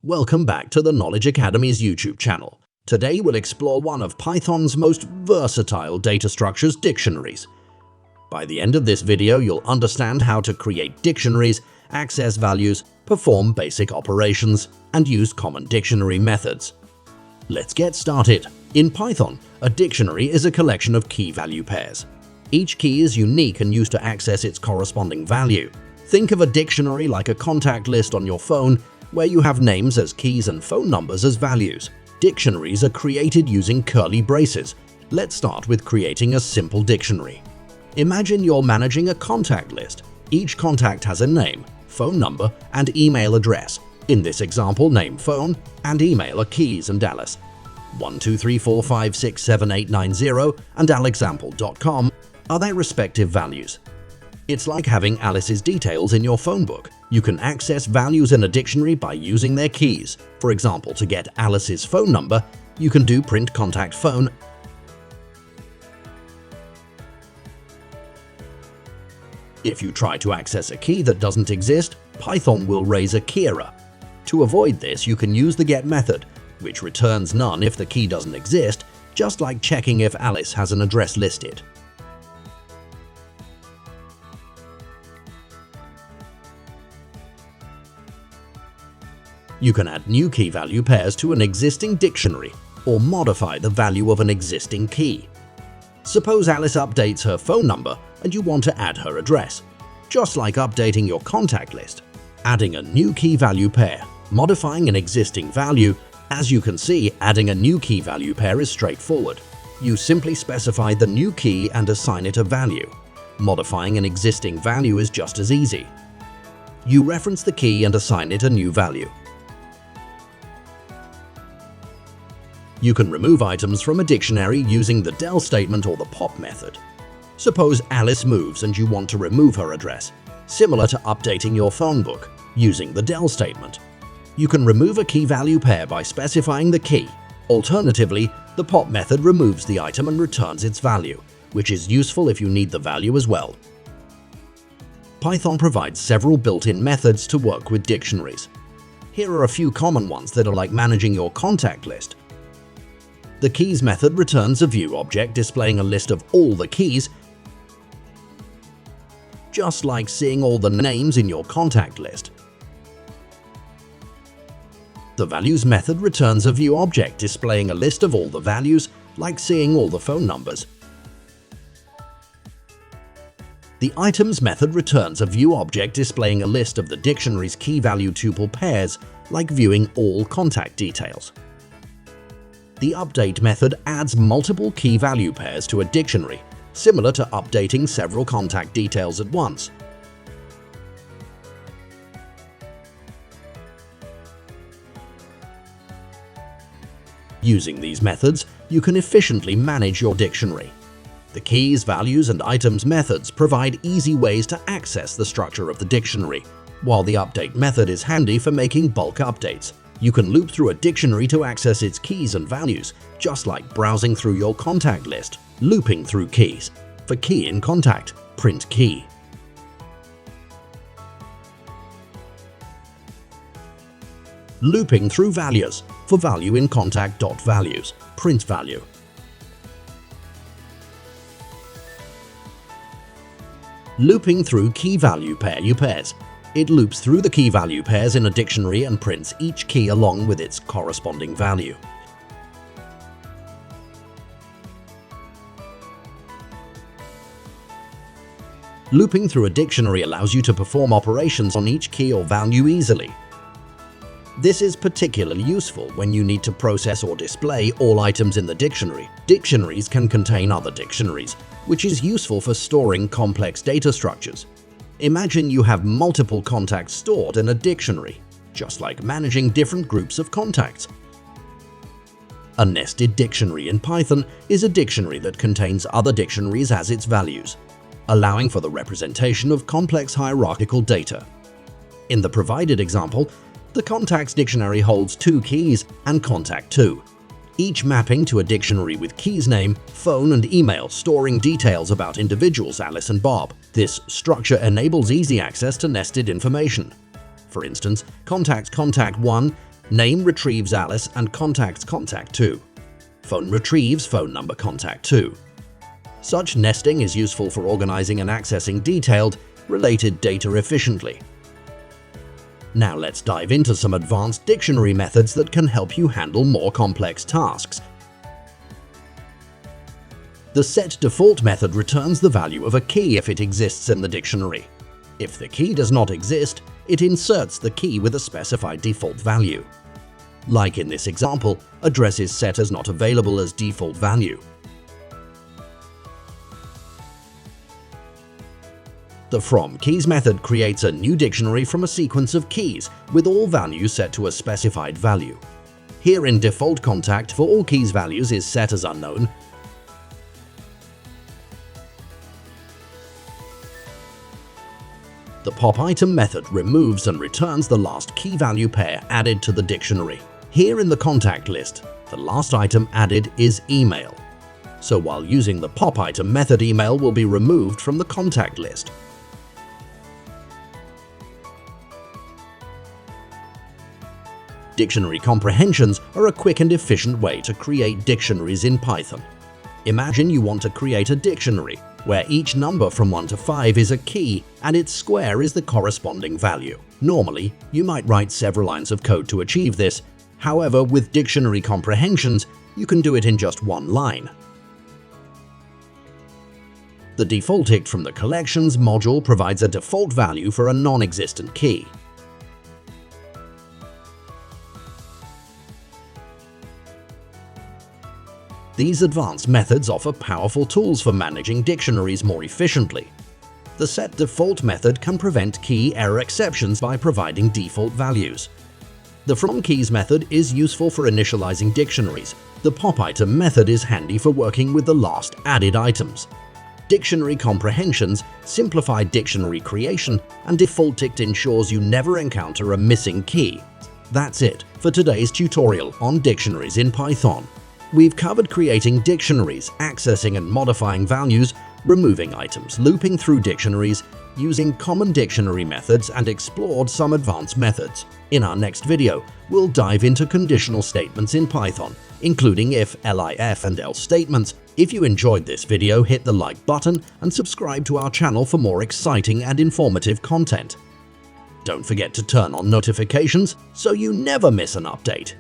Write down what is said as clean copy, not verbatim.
Welcome back to the Knowledge Academy's YouTube channel. Today we'll explore one of Python's most versatile data structures, dictionaries. By the end of this video, you'll understand how to create dictionaries, access values, perform basic operations, and use common dictionary methods. Let's get started. In Python, a dictionary is a collection of key-value pairs. Each key is unique and used to access its corresponding value. Think of a dictionary like a contact list on your phone, where you have names as keys and phone numbers as values. Dictionaries are created using curly braces. Let's start with creating a simple dictionary. Imagine you're managing a contact list. Each contact has a name, phone number, and email address. In this example, name, phone, and email are keys and Alice. 12345678890 and alexample.com are their respective values. It's like having Alice's details in your phone book. You can access values in a dictionary by using their keys. For example, to get Alice's phone number, you can do print contact phone. If you try to access a key that doesn't exist, Python will raise a key error. To avoid this, you can use the get method, which returns none if the key doesn't exist, just like checking if Alice has an address listed. You can add new key-value pairs to an existing dictionary or modify the value of an existing key. Suppose Alice updates her phone number and you want to add her address. Just like updating your contact list, adding a new key-value pair, modifying an existing value. As you can see, adding a new key-value pair is straightforward. You simply specify the new key and assign it a value. Modifying an existing value is just as easy. You reference the key and assign it a new value. You can remove items from a dictionary using the del statement or the pop method. Suppose Alice moves and you want to remove her address, similar to updating your phone book using the del statement. You can remove a key-value pair by specifying the key. Alternatively, the pop method removes the item and returns its value, which is useful if you need the value as well. Python provides several built-in methods to work with dictionaries. Here are a few common ones that are like managing your contact list. The keys method returns a view object displaying a list of all the keys, just like seeing all the names in your contact list. The values method returns a view object displaying a list of all the values, like seeing all the phone numbers. The items method returns a view object displaying a list of the dictionary's key-value tuple pairs, like viewing all contact details. The update method adds multiple key-value pairs to a dictionary, similar to updating several contact details at once. Using these methods, you can efficiently manage your dictionary. The keys, values, and items methods provide easy ways to access the structure of the dictionary, while the update method is handy for making bulk updates. You can loop through a dictionary to access its keys and values, just like browsing through your contact list. Looping through keys. For key in contact, print key. Looping through values. For value in contact dot values, print value. Looping through key-value pairs. It loops through the key-value pairs in a dictionary and prints each key along with its corresponding value. Looping through a dictionary allows you to perform operations on each key or value easily. This is particularly useful when you need to process or display all items in the dictionary. Dictionaries can contain other dictionaries, which is useful for storing complex data structures. Imagine you have multiple contacts stored in a dictionary, just like managing different groups of contacts. A nested dictionary in Python is a dictionary that contains other dictionaries as its values, allowing for the representation of complex hierarchical data. In the provided example, the contacts dictionary holds 2 keys and contact 2, each mapping to a dictionary with keys name, phone, and email storing details about individuals Alice and Bob. This structure enables easy access to nested information. For instance, contact 1 Name retrieves Alice and contacts contact 2. Phone retrieves phone number contact 2. Such nesting is useful for organizing and accessing detailed, related data efficiently. Now let's dive into some advanced dictionary methods that can help you handle more complex tasks. The setDefault method returns the value of a key if it exists in the dictionary. If the key does not exist, it inserts the key with a specified default value. Like in this example, address is set as not available as default value. The FromKeys method creates a new dictionary from a sequence of keys with all values set to a specified value. Here in default contact, for all keys values is set as unknown. The popItem method removes and returns the last key value pair added to the dictionary. Here in the contact list, the last item added is email. So while using the popItem method, email will be removed from the contact list. Dictionary comprehensions are a quick and efficient way to create dictionaries in Python. Imagine you want to create a dictionary where each number from 1 to 5 is a key and its square is the corresponding value. Normally, you might write several lines of code to achieve this. However, with dictionary comprehensions, you can do it in just one line. The defaultict from the collections module provides a default value for a non-existent key. These advanced methods offer powerful tools for managing dictionaries more efficiently. The setDefault method can prevent key error exceptions by providing default values. The FromKeys method is useful for initializing dictionaries. The popItem method is handy for working with the last added items. Dictionary comprehensions simplify dictionary creation, and defaultict ensures you never encounter a missing key. That's it for today's tutorial on dictionaries in Python. We've covered creating dictionaries, accessing and modifying values, removing items, looping through dictionaries, using common dictionary methods, and explored some advanced methods. In our next video, we'll dive into conditional statements in Python, including if, elif, and else statements. If you enjoyed this video, hit the like button and subscribe to our channel for more exciting and informative content. Don't forget to turn on notifications so you never miss an update.